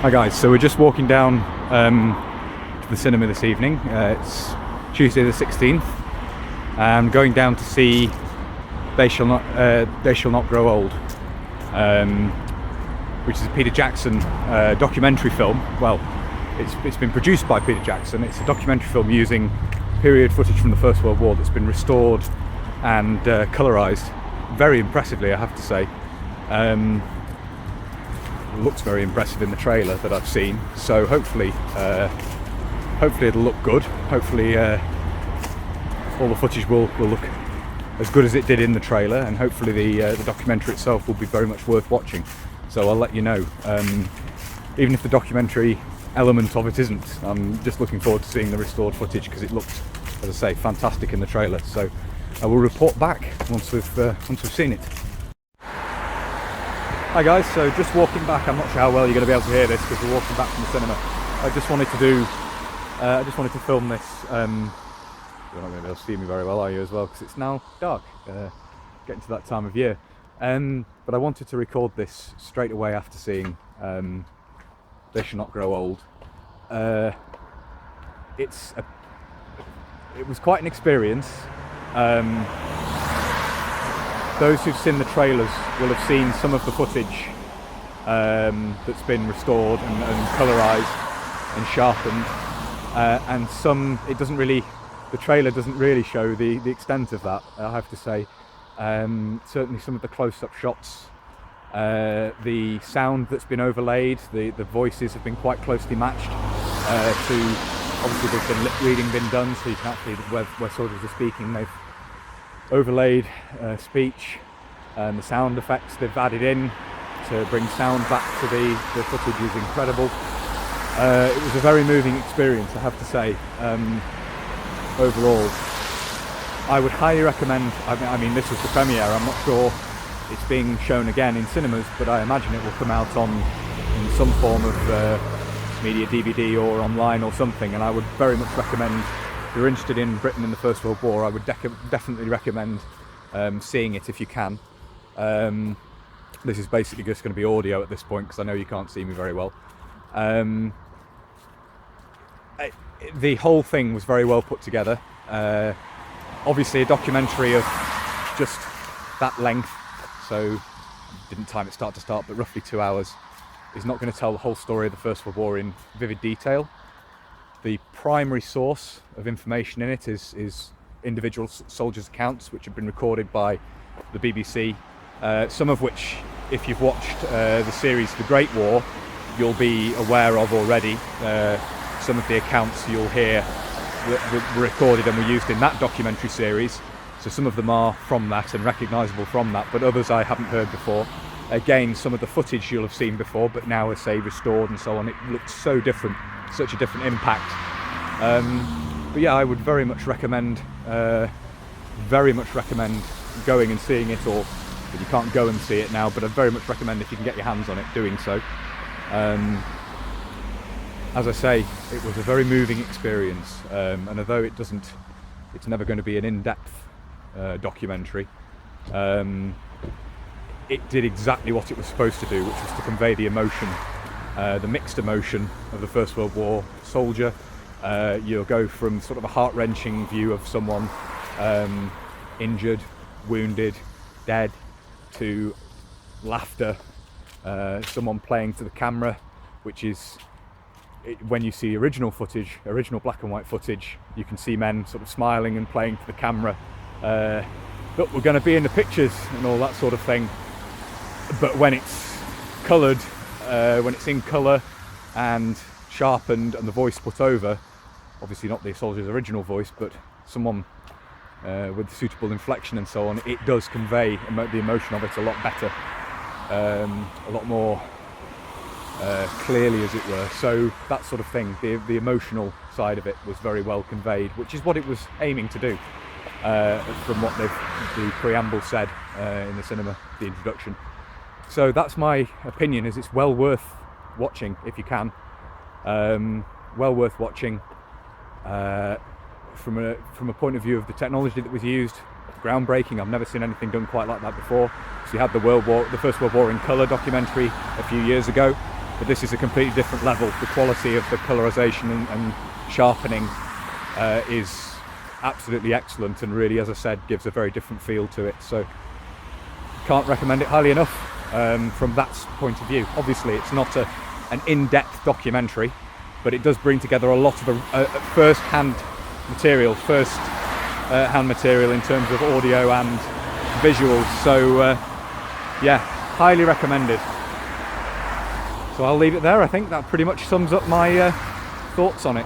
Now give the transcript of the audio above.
Hi guys, so we're just walking down to the cinema this evening. It's Tuesday the 16th. I'm going down to see They Shall Not Grow Old, which is a Peter Jackson documentary film. Well, it's been produced by Peter Jackson. It's a documentary film using period footage from the First World War that's been restored and colorized very impressively, I have to say. Looks very impressive in the trailer that I've seen, so hopefully it'll look good. Hopefully all the footage will look as good as it did in the trailer, and hopefully the documentary itself will be very much worth watching. So I'll let you know, even if the documentary element of it isn't. I'm just looking forward to seeing the restored footage because it looked, as I say, fantastic in the trailer. So I will report back once we've seen it. Hi guys, so just walking back. I'm not sure how well you're going to be able to hear this because we're walking back from the cinema. I just wanted to film this. You're not going to be able to see me very well, are you, as well, because it's now dark, getting to that time of year. But I wanted to record this straight away after seeing They Shall Not Grow Old. It was quite an experience. Those who've seen the trailers will have seen some of the footage that's been restored and colorized and sharpened, and some the trailer doesn't really show the extent of that, I have to say. Certainly some of the close-up shots, the sound that's been overlaid, the voices have been quite closely matched to, obviously there's been lip reading been done, so you can actually, where soldiers are speaking, they've overlaid speech, and the sound effects they've added in to bring sound back to the footage is incredible. It was a very moving experience, I have to say. Overall, I would highly recommend. I mean, this was the premiere. I'm not sure it's being shown again in cinemas, but I imagine it will come out in some form of media, DVD or online or something. And I would very much recommend, if you're interested in Britain in the First World War, I would definitely recommend seeing it if you can. This is basically just going to be audio at this point because I know you can't see me very well. The whole thing was very well put together. Obviously a documentary of just that length, so didn't time it start to start, but roughly 2 hours, is not going to tell the whole story of the First World War in vivid detail. The primary source of information in it is individual soldiers' accounts, which have been recorded by the BBC, some of which, if you've watched the series The Great War, you'll be aware of already. Some of the accounts you'll hear were recorded and were used in that documentary series, so some of them are from that and recognisable from that, but others I haven't heard before. Again, some of the footage you'll have seen before, but now as say restored and so on, it looks so different, such a different impact. But yeah, I would very much recommend going and seeing it, or you can't go and see it now, but I'd very much recommend, if you can get your hands on it, doing so. As I say, it was a very moving experience, and although it's never going to be an in-depth documentary, it did exactly what it was supposed to do, which was to convey the emotion, the mixed emotion of the First World War soldier. You'll go from sort of a heart-wrenching view of someone injured, wounded, dead, to laughter, someone playing to the camera, which is, when you see original black and white footage, you can see men sort of smiling and playing to the camera. Look, we're going to be in the pictures and all that sort of thing. But when it's coloured, when it's in colour and sharpened and the voice put over, obviously not the soldier's original voice, but someone with suitable inflection and so on, it does convey the emotion of it a lot better, a lot more clearly, as it were. So that sort of thing, the emotional side of it was very well conveyed, which is what it was aiming to do, from what the preamble said in the cinema, the introduction. So that's my opinion, is it's well worth watching if you can. Well worth watching from a point of view of the technology that was used. Groundbreaking. I've never seen anything done quite like that before. So you had the First World War in colour documentary a few years ago, but this is a completely different level. The quality of the colorization and sharpening is absolutely excellent, and really, as I said, gives a very different feel to it. So can't recommend it highly enough from that point of view. Obviously it's not an in-depth documentary, but it does bring together a lot of first-hand material in terms of audio and visuals. So yeah, highly recommended. So I'll leave it there. I think that pretty much sums up my thoughts on it.